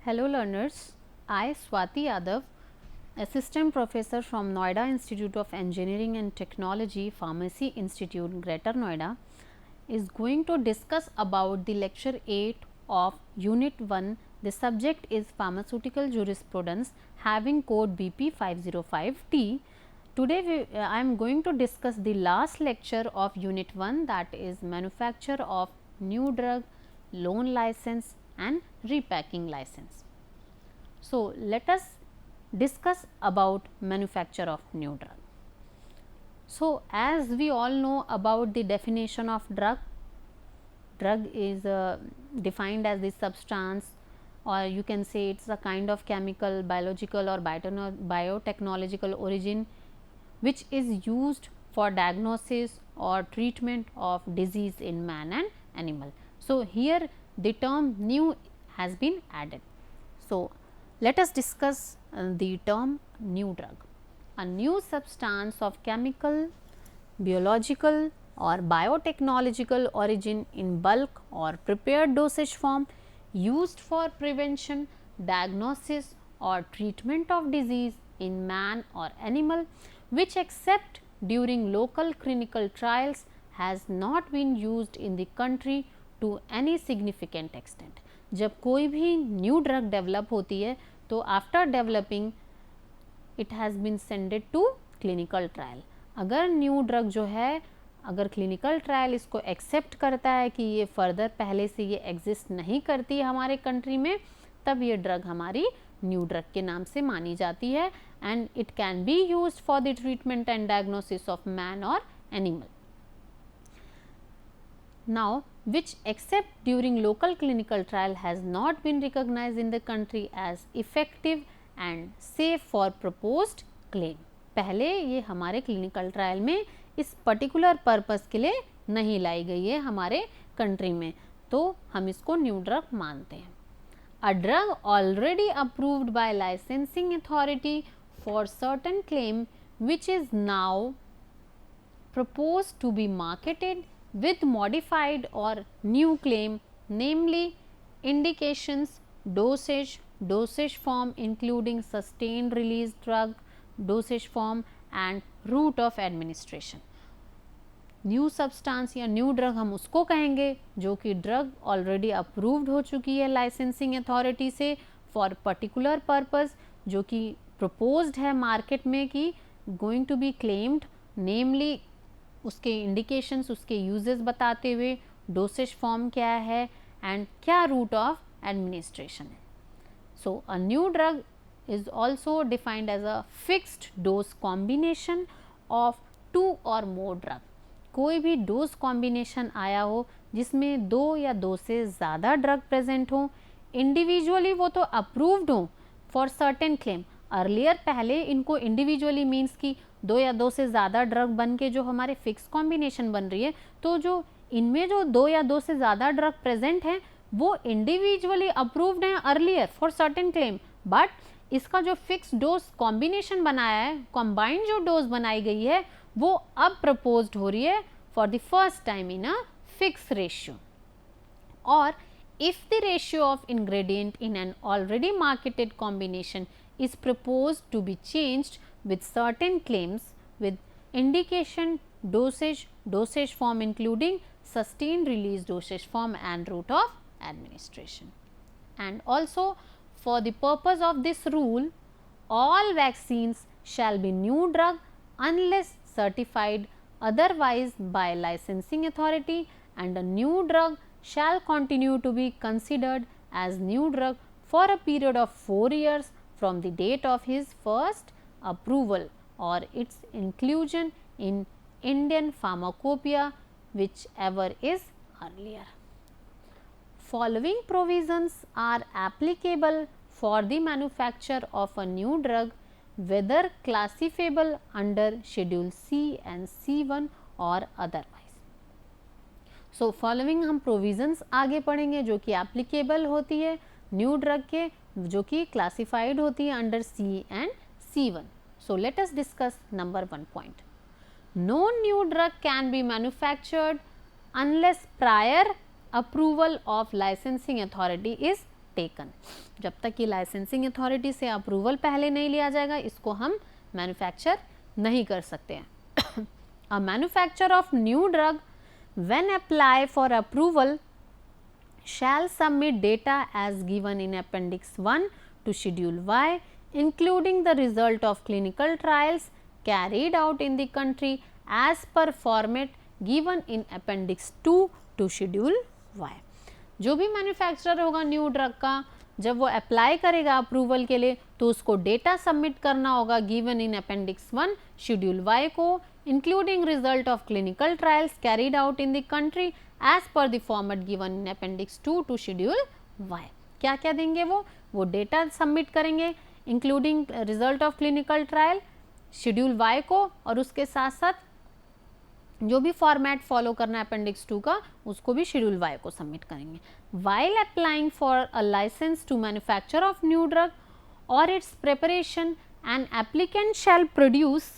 Hello learners, I Swati Yadav, Assistant Professor from Noida Institute of Engineering and Technology, Pharmacy Institute, Greater Noida, is going to discuss about the lecture 8 of Unit 1. The subject is Pharmaceutical Jurisprudence having code BP 505T. Today I am going to discuss the last lecture of Unit 1, that is manufacture of new drug, loan license and repacking license. So, let us discuss about manufacture of new drug. So, as we all know about the definition of drug, drug is defined as the substance, or you can say it is a kind of chemical, biological or biotechnological origin which is used for diagnosis or treatment of disease in man and animal. So, here the term new has been added. So, let us discuss the term new drug. A new substance of chemical, biological or biotechnological origin in bulk or prepared dosage form used for prevention, diagnosis or treatment of disease in man or animal, which except during local clinical trials has not been used in the country to any significant extent. जब कोई भी new drug develop होती है तो after developing it has been sended to clinical trial. अगर new drug जो है, अगर क्लिनिकल ट्रायल इसको एक्सेप्ट करता है कि ये फर्दर पहले से ये एग्जिस्ट नहीं करती है हमारे कंट्री में, तब ये ड्रग हमारी न्यू ड्रग के नाम से मानी जाती है and it can be used for the treatment and diagnosis of man और animal. Now, which except during local clinical trial has not been recognized in the country as effective and safe for proposed claim. पहले ये हमारे clinical trial में इस particular purpose के लिए नहीं लाई गई है हमारे country में, तो हम इसको new drug मानते हैं. A drug already approved by licensing authority for certain claim which is now proposed to be marketed with modified or new claim, namely indications, dosage, dosage form including sustained release drug, dosage form and route of administration. New substance या new drug हम उसको कहेंगे जो कि drug already approved हो चुकी है licensing authority से फॉर पर्टिकुलर पर्पस, जो कि प्रपोज्ड है मार्केट में कि गोइंग टू बी क्लेम्ड, नेमली उसके इंडिकेशंस, उसके यूजेस बताते हुए, डोसेज फॉर्म क्या है एंड क्या रूट ऑफ एडमिनिस्ट्रेशन है. So a new drug is also defined as a fixed dose combination of 2 और मोर ड्रग. कोई भी डोज कॉम्बिनेशन आया हो जिसमें 2 या 2 से ज़्यादा ड्रग प्रेजेंट हो, इंडिविजुअली वो तो अप्रूव्ड हो फॉर सर्टेन क्लेम. अर्लियर पहले इनको इंडिविजुअली मीन्स की 2 या 2 से ज़्यादा ड्रग बन के जो हमारे फिक्स कॉम्बिनेशन बन रही है, तो जो इनमें जो 2 या 2 से ज़्यादा ड्रग प्रेजेंट हैं वो इंडिविजुअली अप्रूव्ड हैं earlier for certain claim, but इसका जो फिक्स डोज कॉम्बिनेशन बनाया है, कॉम्बाइंड जो डोज बनाई गई है, वो अब प्रपोज्ड हो रही है for the first time in a fix ratio. और if the ratio of ingredient in an already marketed combination is proposed to be changed with certain claims with indication, dosage, dosage form including sustained release dosage form and route of administration. And also for the purpose of this rule, all vaccines shall be new drug unless certified otherwise by licensing authority, and a new drug shall continue to be considered as new drug for a period of 4 years from the date of his first approval or its inclusion in Indian Pharmacopoeia, whichever is earlier. Following provisions are applicable for the manufacture of a new drug, whether classifiable under Schedule C and C1 or otherwise. So following हम provisions आगे पढ़ेंगे जो कि applicable होती है new drug के, जो कि क्लासिफाइड होती है under C and C1. So let us discuss number 1 point. No new drug can be manufactured unless prior approval of licensing authority is taken. जब तक कि लाइसेंसिंग अथॉरिटी से अप्रूवल पहले नहीं लिया जाएगा, इसको हम मैन्युफैक्चर नहीं कर सकते हैं. A manufacturer of new drug when apply for approval shall submit data as given in Appendix 1 to Schedule Y, including the result of clinical trials carried out in the country as per format given in Appendix 2 to Schedule Y. जो भी manufacturer होगा new drug का, जब वो apply करेगा approval के लिए तो उसको डेटा सबमिट करना होगा given in appendix 1 schedule Y को, including result of clinical trials carried out in the country as per the format given in appendix 2 to schedule Y. क्या क्या देंगे वो डेटा सबमिट करेंगे including result of clinical trial schedule Y को, और उसके साथ साथ जो भी फॉर्मेट फॉलो करना है अपेंडिक्स 2 का उसको भी शेड्यूल वाई को सबमिट करेंगे. While applying for a license to manufacture of new drug और its preparation an applicant shall produce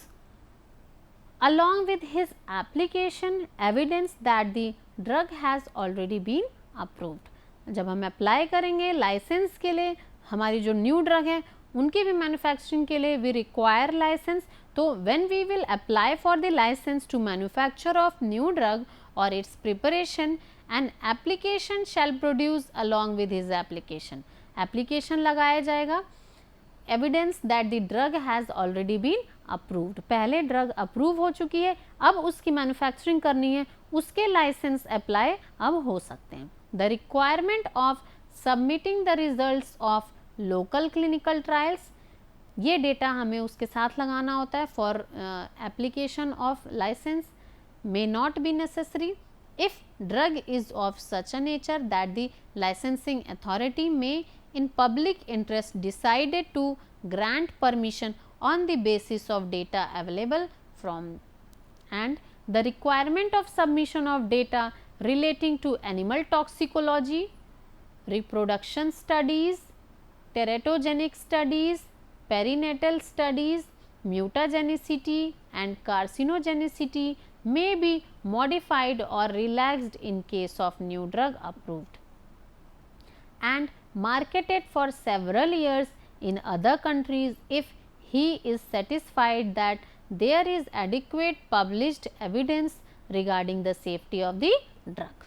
along with his application evidence that the drug has already been approved. जब हम apply करेंगे licence के लिए, हमारी जो new drug है उनकी भी मैन्युफैक्चरिंग के लिए वी रिक्वायर लाइसेंस. तो when we will apply for the license to manufacture of new drug और its preparation and application shall produce along with his application. Application लगाया जाएगा evidence that the drug has already been approved. पहले drug approve हो चुकी है, अब उसकी manufacturing करनी है, उसके लाइसेंस अप्लाई अब हो सकते हैं. The requirement of submitting the results of local clinical trials, ये डेटा हमें उसके साथ लगाना होता है for application of license may not be necessary if drug is of such a nature that the licensing authority may in public interest decided to grant permission on the basis of data available from, and the requirement of submission of data relating to animal toxicology, reproduction studies, teratogenic studies, perinatal studies, mutagenicity and carcinogenicity may be modified or relaxed in case of new drug approved and marketed for several years in other countries if he is satisfied that there is adequate published evidence regarding the safety of the drug.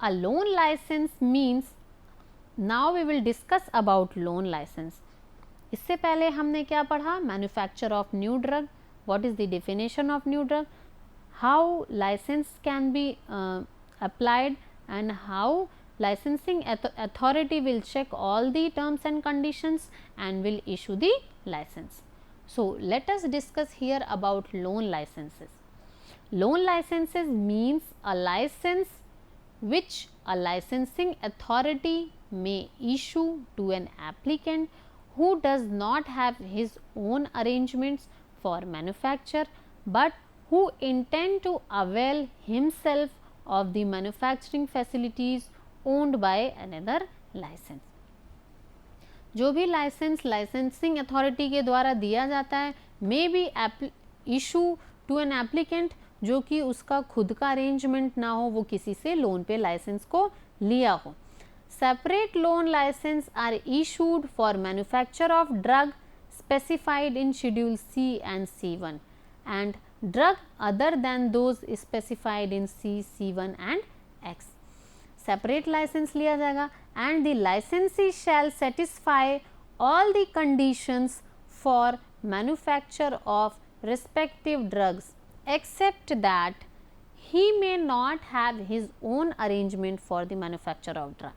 A loan license means, now we will discuss about loan license. इससे पहले हमने क्या पढ़ा? Manufacture of new drug, what is the definition of new drug, how license can be applied and how licensing authority will check all the terms and conditions and will issue the license. So let us discuss here about loan licenses. Loan licenses means a license which a licensing authority may issue to an applicant who does not have his own arrangements for manufacture but who intend to avail himself of the manufacturing facilities owned by another license. जो भी licence licensing authority के द्वारा दिया जाता है may be issue to an applicant जो कि उसका खुद का अरेंजमेंट ना हो, वो किसी से लोन पे लाइसेंस को लिया हो. Separate loan license are issued for manufacture of drug specified in schedule C and C1 and drug other than those specified in C, C1 and X. Separate license लिया जाएगा and the licensee shall satisfy all the conditions for manufacture of respective drugs except that he may not have his own arrangement for the manufacture of drug.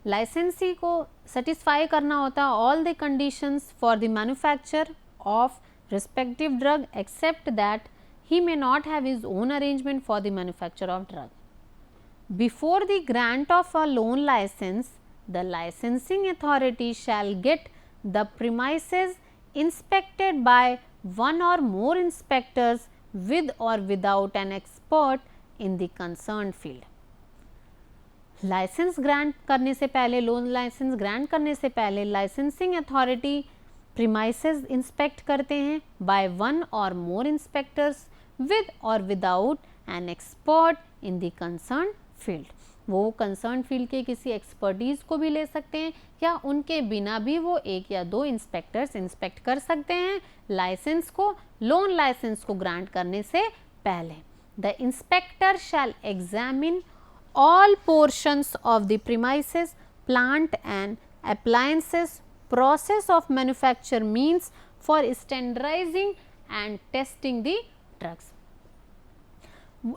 Licensee को satisfy करना होता है all the conditions for the manufacture of respective drug except that he may not have his own arrangement for the manufacture of drug. Before the grant of a loan license, the licensing authority shall get the premises inspected by one or more inspectors with or without an expert in the concerned field. License grant करने से पहले, loan licence grant करने से पहले licensing authority premises inspect करते हैं by one और मोर inspectors with or without an expert in the concerned field. वो कंसर्न फील्ड के किसी एक्सपर्टीज़ को भी ले सकते हैं, या उनके बिना भी वो 1 या 2 इंस्पेक्टर्स इंस्पेक्ट कर सकते हैं लाइसेंस को, लोन लाइसेंस को ग्रांट करने से पहले। The inspector shall examine all portions of the premises, plant and appliances, process of manufacture means for standardizing and testing the drugs.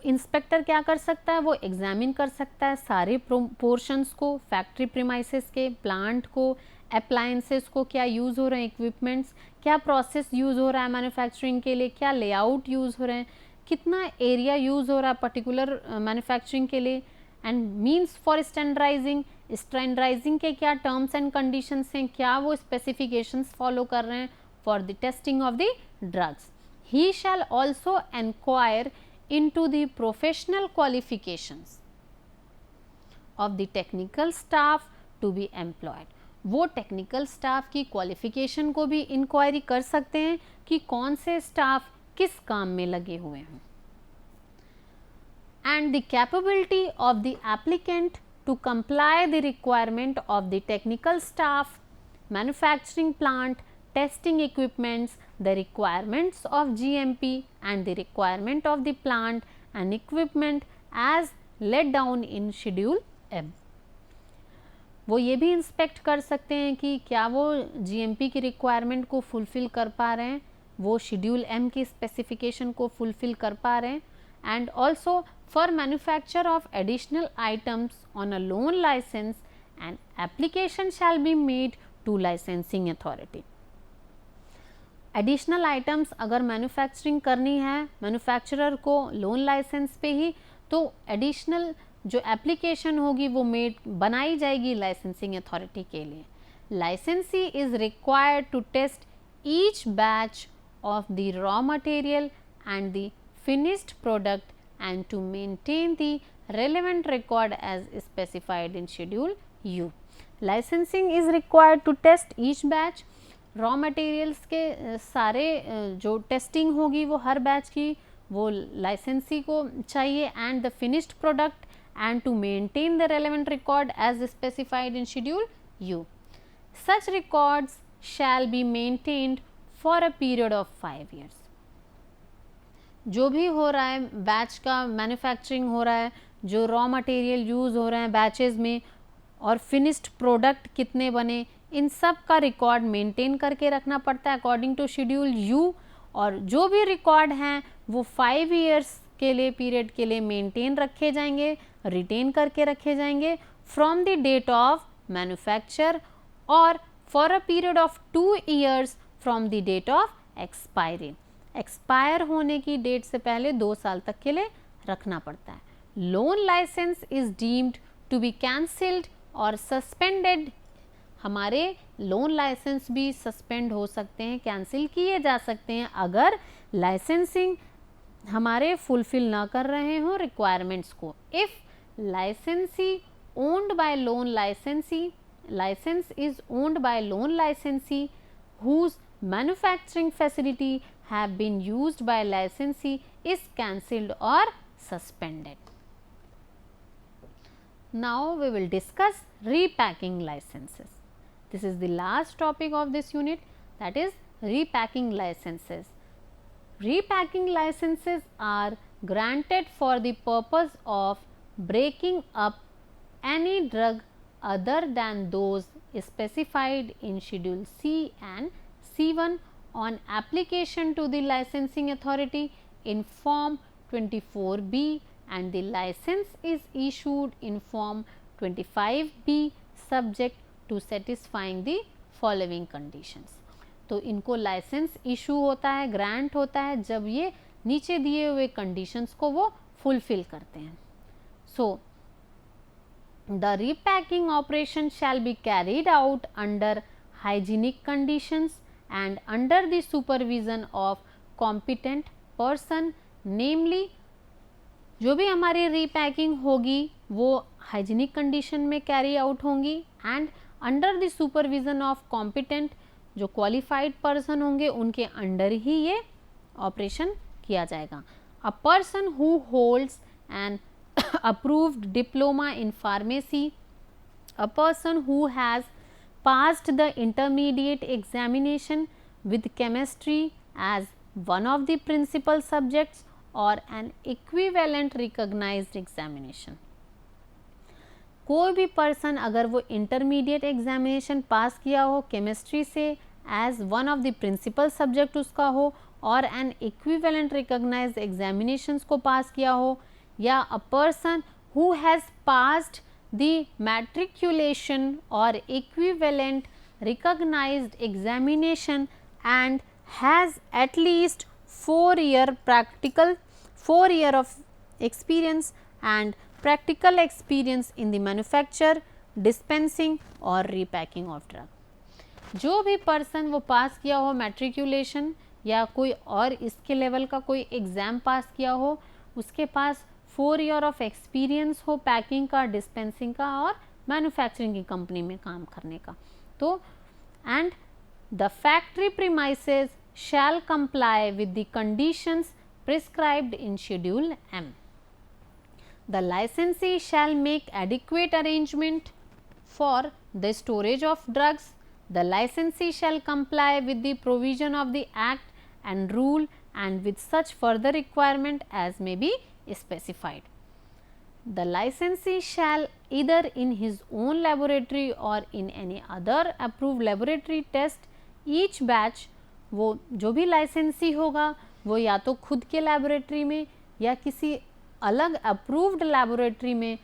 Inspector क्या कर सकता है, वो एग्जामिन कर सकता है सारे पोर्शंस को, फैक्ट्री प्रीमाइसेस के, प्लांट को, अप्लायंसेस को, क्या यूज़ हो रहे हैं इक्विपमेंट्स, क्या प्रोसेस यूज़ हो रहा है मैन्युफैक्चरिंग के लिए, क्या लेआउट यूज़ हो रहे हैं, कितना एरिया यूज़ हो रहा है पर्टिकुलर मैन्युफैक्चरिंग के लिए, and means for standardising, standardising के क्या टर्म्स एंड कंडीशंस हैं, क्या वो स्पेसिफिकेशंस फॉलो कर रहे हैं for the testing of the drugs. He shall also enquire into the professional qualifications of the technical staff to be employed. वो technical staff की क्वालिफिकेशन को भी इंक्वायरी कर सकते हैं कि कौन से स्टाफ किस काम में लगे हुए हैं. And the capability of the applicant to comply the requirement of the technical staff, manufacturing plant, testing equipments, the requirements of GMP and the requirement of the plant and equipment as laid down in Schedule M. वो ये भी inspect कर सकते हैं कि क्या वो GMP की रिक्वायरमेंट को फुलफिल कर पा रहे हैं, वो शेड्यूल M की स्पेसिफिकेशन को फुलफिल कर पा रहे हैं, and also for manufacture of additional items on a loan license and application shall be made to licensing authority. Additional items अगर मैन्युफैक्चरिंग करनी है मैन्युफैक्चरर को लोन लाइसेंस पे ही, तो एडिशनल जो एप्लीकेशन होगी वो बनाई जाएगी लाइसेंसिंग अथॉरिटी के लिए. Licensee is required to test each batch of the raw material and the finished product and to maintain the relevant record as specified in Schedule U. Licensing is required to test each batch. Raw materials के सारे जो testing होगी वो हर batch की वो licensee को चाहिए, and the finished product and to maintain the relevant record as specified in schedule U. Such records shall be maintained for a period of 5 years. जो भी हो रहा है बैच का मैन्युफैक्चरिंग हो रहा है, जो रॉ मटेरियल यूज़ हो रहे हैं बैचेस में, और फिनिश्ड प्रोडक्ट कितने बने, इन सब का रिकॉर्ड मेंटेन करके रखना पड़ता है अकॉर्डिंग टू शेड्यूल यू. और जो भी रिकॉर्ड हैं वो 5 years के लिए पीरियड के लिए मेंटेन रखे जाएंगे, रिटेन करके रखे जाएंगे from the date of manufacture और for a period of 2 years from the date of expiry. Expire होने की डेट से पहले 2 साल तक के लिए रखना पड़ता है. Loan license is deemed to be cancelled और सस्पेंडेड. हमारे लोन लाइसेंस भी सस्पेंड हो सकते हैं, कैंसिल किए जा सकते हैं अगर लाइसेंसिंग हमारे फुलफिल ना कर रहे हों रिक्वायरमेंट्स को. If licensee owned by loan licensee, license is owned by loan licensee whose manufacturing facility have been used by licensee is cancelled or suspended. Now we will discuss repacking licenses. This is the last topic of this unit, that is repacking licenses. Repacking licenses are granted for the purpose of breaking up any drug other than those specified in Schedule C and C1 on application to the licensing authority in Form 24B, and the license is issued in Form 25B subject to satisfying the following conditions. तो इनको license issue होता है, grant होता है जब ये नीचे दिए हुए कंडीशंस को वो फुलफिल करते हैं. सो the repacking operation shall be carried out under hygienic conditions and under the supervision of competent person, namely जो भी हमारी रीपैकिंग होगी वो हाइजीनिक कंडीशन में कैरी आउट होंगी and under the supervision of competent, जो क्वालिफाइड पर्सन होंगे उनके अंडर ही ये ऑपरेशन किया जाएगा. A person who holds N approved diploma in pharmacy, a person who has passed the intermediate examination with chemistry as one of the principal subjects or an equivalent recognized examination. कोई भी person अगर वो intermediate examination पास किया हो chemistry से as one of the principal subject उसका हो और एन इक्विवेलेंट रिकॉग्नाइज्ड एग्जामिनेशंस को पास किया हो, या a person who has passed the matriculation और equivalent recognized examination and has at least 4 year of experience and practical experience in the manufacture, dispensing और repacking of drug. जो भी person वो पास किया हो मैट्रिकुलेशन या कोई और इसके लेवल का कोई एग्ज़ाम पास किया हो, उसके पास 4 ईयर ऑफ एक्सपीरियंस हो पैकिंग का, डिस्पेंसिंग का और मैन्युफैक्चरिंग की कंपनी में काम करने का, तो and the factory premises shall comply with the conditions prescribed in Schedule M. The licensee shall make adequate arrangement for the storage of drugs. The licensee shall comply with the provision of the Act and rule and with such further requirement as may be specified. The licensee shall either in his own laboratory or in any other approved laboratory test each batch, वो जो भी लाइसेंसी होगा वो या तो खुद के लैबोरेटरी में या किसी अलग अप्रूव्ड लैबोरेटरी में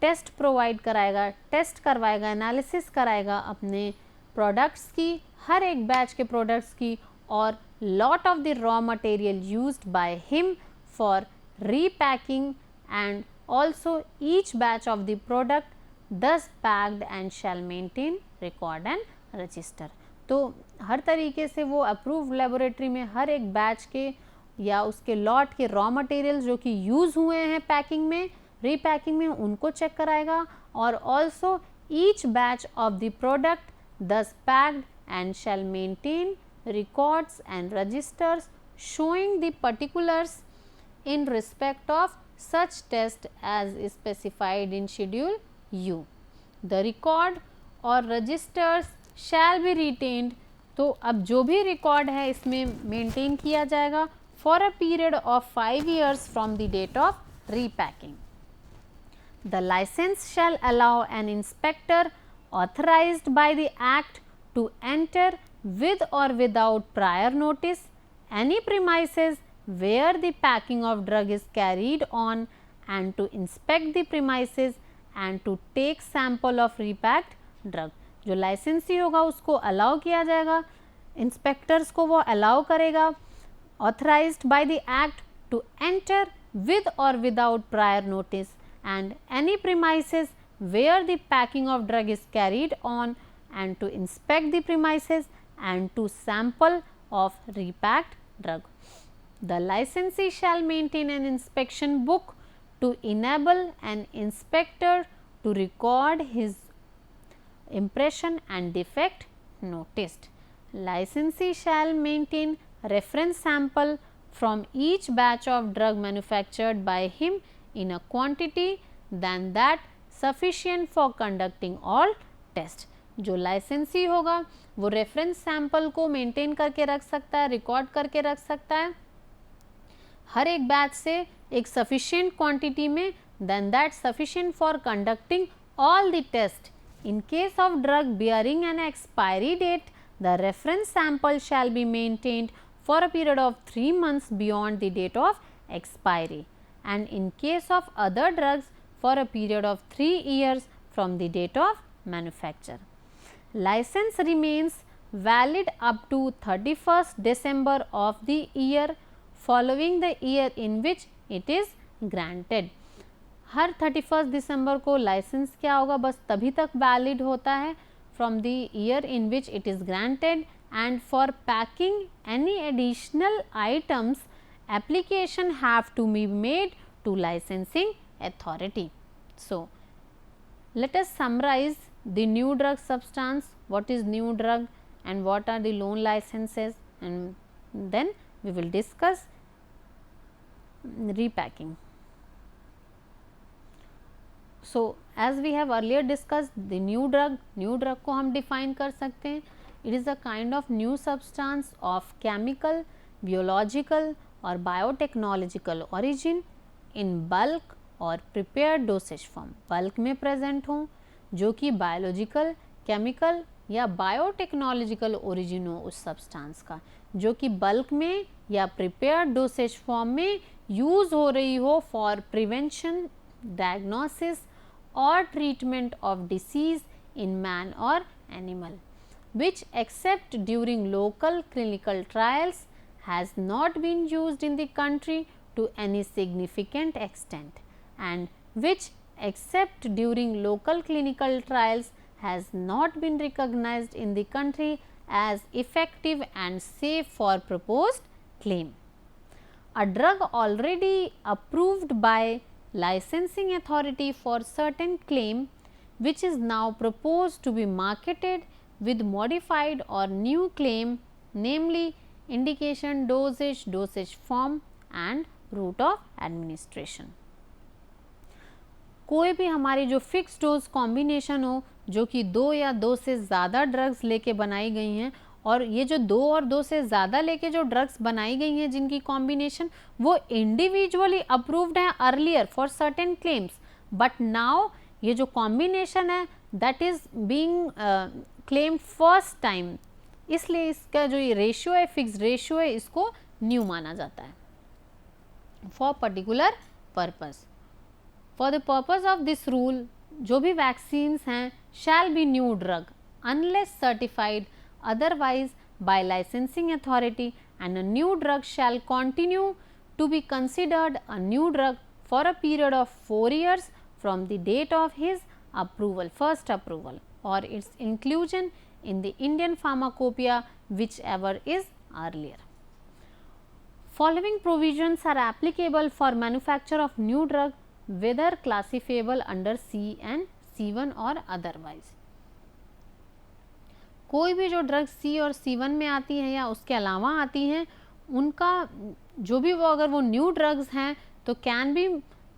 टेस्ट प्रोवाइड कराएगा, टेस्ट करवाएगा, एनालिसिस कराएगा अपने प्रोडक्ट्स की, हर एक बैच के प्रोडक्ट्स की, और lot of the raw material used by him for repacking and also each batch of the product thus packed and shall maintain record and register. तो हर तरीके से वो अप्रूव लेबोरेटरी में हर एक बैच के या उसके लॉट के रॉ मटेरियल्स जो कि यूज़ हुए हैं पैकिंग में, रीपैकिंग में, उनको चेक कराएगा, और also each batch of the product thus packed and shall maintain records and registers showing the particulars in respect of such test as specified in Schedule U. The record or registers shall be retained. तो अब जो भी record है इसमें maintain किया जाएगा for a period of 5 years from the date of repacking. The license shall allow an inspector authorized by the Act to enter with or without prior notice any premises where the packing of drug is carried on and to inspect the premises and to take sample of repacked drug. जो लाइसेंसी होगा उसको allow किया जाएगा, inspectors को वो allow करेगा, authorized by the Act to enter with or without prior notice and any premises where the packing of drug is carried on and to inspect the premises and to sample of repacked drug. The licensee shall maintain an inspection book to enable an inspector to record his impression and defect noticed. Licensee shall maintain reference sample from each batch of drug manufactured by him in a quantity than that sufficient for conducting all test. जो लाइसेंसी होगा वो reference sample को maintain करके रख सकता है, record करके रख सकता है हर एक बैच से एक सफिशिएंट क्वांटिटी में, then that sufficient for conducting all the test. In case of drug bearing an expiry date, the reference sample shall be maintained for a period of 3 months beyond the date of expiry, and in case of other drugs for a period of 3 years from the date of manufacture. License remains valid up to 31st December of the year following the year in which it is granted. हर 31 दिसंबर को licence क्या होगा, बस तभी तक valid होता है from the year in which it is granted, and for packing any additional items application have to be made to licensing authority. So let us summarize the new drug substance, what is new drug and what are the loan licenses, and then we will discuss repacking. So as we have earlier discussed the new drug को हम define कर सकते हैं. It is a kind of new substance of chemical, biological और biotechnological origin in bulk और prepared dosage form. Bulk में present हों, जो कि बायोलॉजिकल, केमिकल या बायोटेक्नोलॉजिकल ओरिजिन हो उस सब्सटेंस का, जो कि बल्क में या प्रिपेयर्ड डोसेज फॉर्म में यूज़ हो रही हो for prevention, diagnosis or treatment of disease in man or animal, which except during local clinical trials has not been used in the country to any significant extent, and which except during local clinical trials has not been recognized in the country as effective and safe for proposed claim. A drug already approved by licensing authority for certain claim, which is now proposed to be marketed with modified or new claim, namely indication, dosage form and route of administration. कोई भी हमारी जो fix dose combination हो, जो कि 2 या 2 से ज़्यादा ड्रग्स लेके बनाई गई हैं, और ये जो 2 और 2 से ज़्यादा लेके जो ड्रग्स बनाई गई हैं जिनकी कॉम्बिनेशन, वो इंडिविजुअली अप्रूव्ड हैं earlier for certain claims, but now ये जो कॉम्बिनेशन है that is being claimed first time, इसलिए इसका जो ये रेशियो है, फिक्स रेशियो है, इसको न्यू माना जाता है for particular purpose. For the purpose of this rule, जो भी वैक्सीन्स हैं shall be new drug unless certified otherwise by licensing authority, and a new drug shall continue to be considered a new drug for a period of 4 years from the date of his approval, first approval, or its inclusion in the Indian Pharmacopoeia, whichever is earlier. Following provisions are applicable for manufacture of new drug, whether classifiable under C and C1 or otherwise. कोई भी जो drug सी और C1 में आती हैं या उसके अलावा आती हैं, उनका जो भी वो अगर वो न्यू ड्रग्स हैं तो can be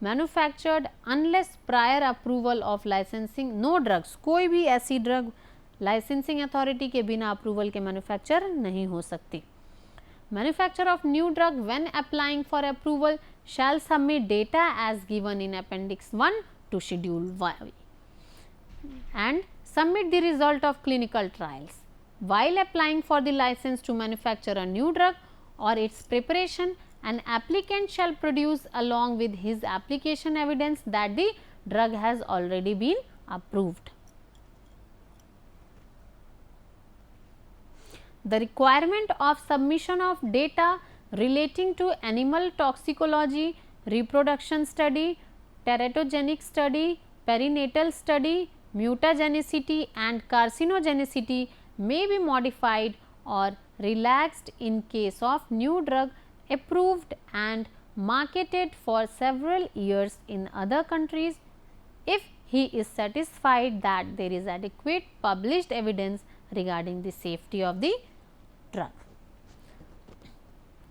manufactured unless prior approval of licensing. No drugs, कोई भी ऐसी ड्रग लाइसेंसिंग अथॉरिटी के बिना अप्रूवल के मैन्युफैक्चर नहीं हो सकती. Manufacture of new drug when applying for approval shall submit data as given in appendix 1 to schedule Y and submit the result of clinical trials. While applying for the license to manufacture a new drug or its preparation, an applicant shall produce along with his application evidence that the drug has already been approved. The requirement of submission of data relating to animal toxicology, reproduction study, teratogenic study, perinatal study, mutagenicity and carcinogenicity may be modified or relaxed in case of new drug approved and marketed for several years in other countries, if he is satisfied that there is adequate published evidence regarding the safety of the drug.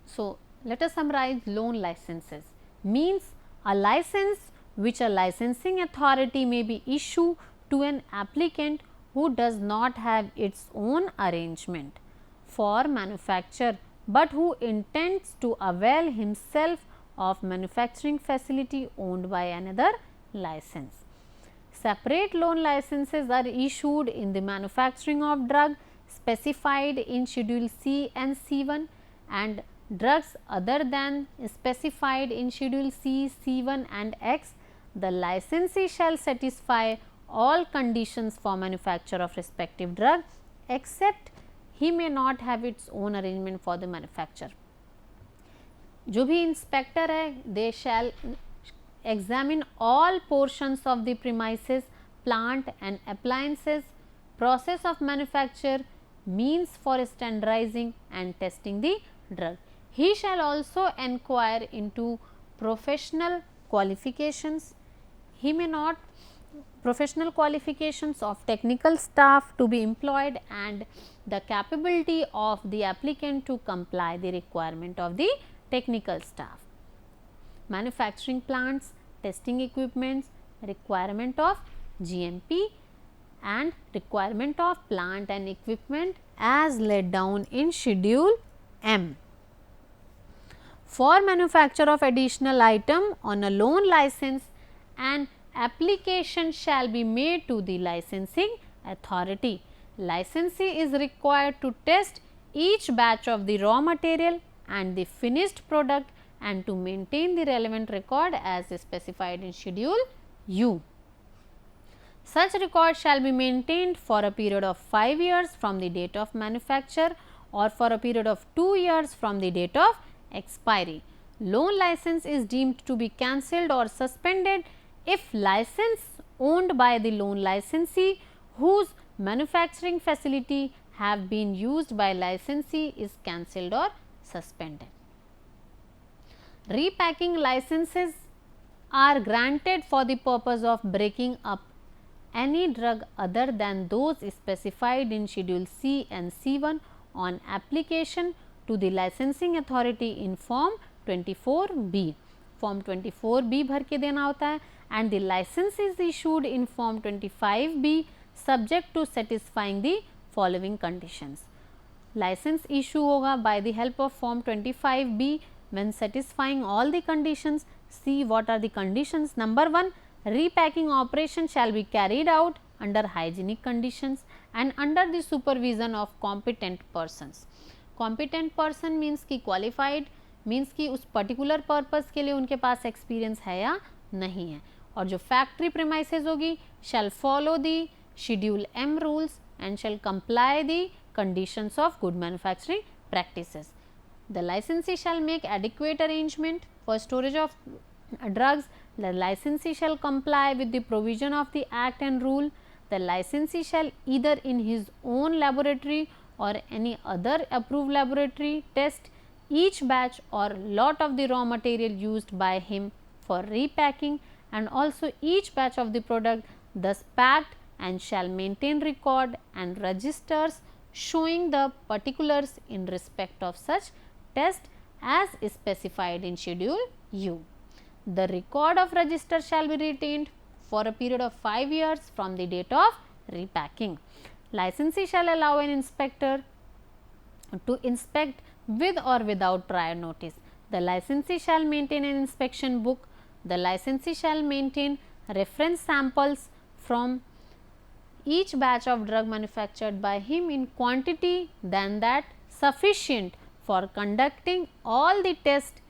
So, let us summarize loan licenses. Means a license which a licensing authority may be issued to an applicant who does not have its own arrangement for manufacture, but who intends to avail himself of manufacturing facility owned by another license. Separate loan licenses are issued in the manufacturing of drug specified in Schedule C and C1, and drugs other than specified in Schedule C, C1 and X. The licensee shall satisfy all conditions for manufacture of respective drug, except he may not have its own arrangement for the manufacture. जो भी inspector है, they shall examine all portions of the premises, plant and appliances, process of manufacture, means for standardizing and testing the drug. He shall also inquire into professional qualifications. He may not professional qualifications of technical staff to be employed and the capability of the applicant to comply the requirement of the technical staff. Manufacturing plants, testing equipments, requirement of GMP and requirement of plant and equipment as laid down in Schedule M. For manufacture of additional item on a loan license, an application shall be made to the licensing authority. Licensee is required to test each batch of the raw material and the finished product and to maintain the relevant record as specified in Schedule U. Such record shall be maintained for a period of 5 years from the date of manufacture or for a period of 2 years from the date of expiry. Loan license is deemed to be cancelled or suspended if license owned by the loan licensee whose manufacturing facility have been used by licensee is cancelled or suspended. Repacking licenses are granted for the purpose of breaking up any drug other than those specified in Schedule C and C1 on application to the licensing authority in Form 24B. Form 24B भर के देना होता है and the license is issued in Form 25B subject to satisfying the following conditions. License issue होगा by the help of Form 25B when satisfying all the conditions. See what are the conditions. Number 1, repacking operation shall be carried out under hygienic conditions and under the supervision of competent persons. Competent person means कि qualified means कि उस particular purpose के लिए उनके पास experience है या नहीं है. और जो factory premises होगी shall follow the Schedule M rules and shall comply the conditions of good manufacturing practices. The licensee shall make adequate arrangement for storage of drugs. The licensee shall comply with the provision of the act and rule. The licensee shall either in his own laboratory or any other approved laboratory test each batch or lot of the raw material used by him for repacking and also each batch of the product thus packed and shall maintain record and registers showing the particulars in respect of such test as specified in Schedule U. The record of register shall be retained for a period of 5 years from the date of repacking. Licensee shall allow an inspector to inspect with or without prior notice. The licensee shall maintain an inspection book. The licensee shall maintain reference samples from each batch of drug manufactured by him in quantity than that sufficient for conducting all the tests.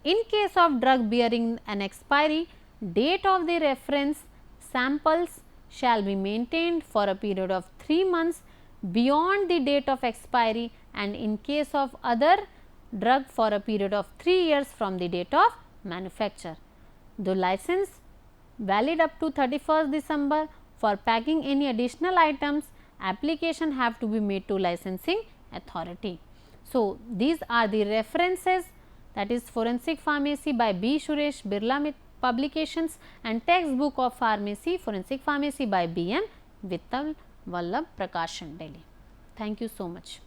In case of drug bearing an expiry date of the reference samples shall be maintained for a period of 3 months beyond the date of expiry and in case of other drug for a period of 3 years from the date of manufacture. The license valid up to 31st December for packing any additional items, application have to be made to licensing authority. So, these are the references, that is Forensic Pharmacy by B. Suresh, Birla Publications, and Textbook of Pharmacy, Forensic Pharmacy by B. M. Vittal Vallabh Prakashan, Delhi. Thank you so much.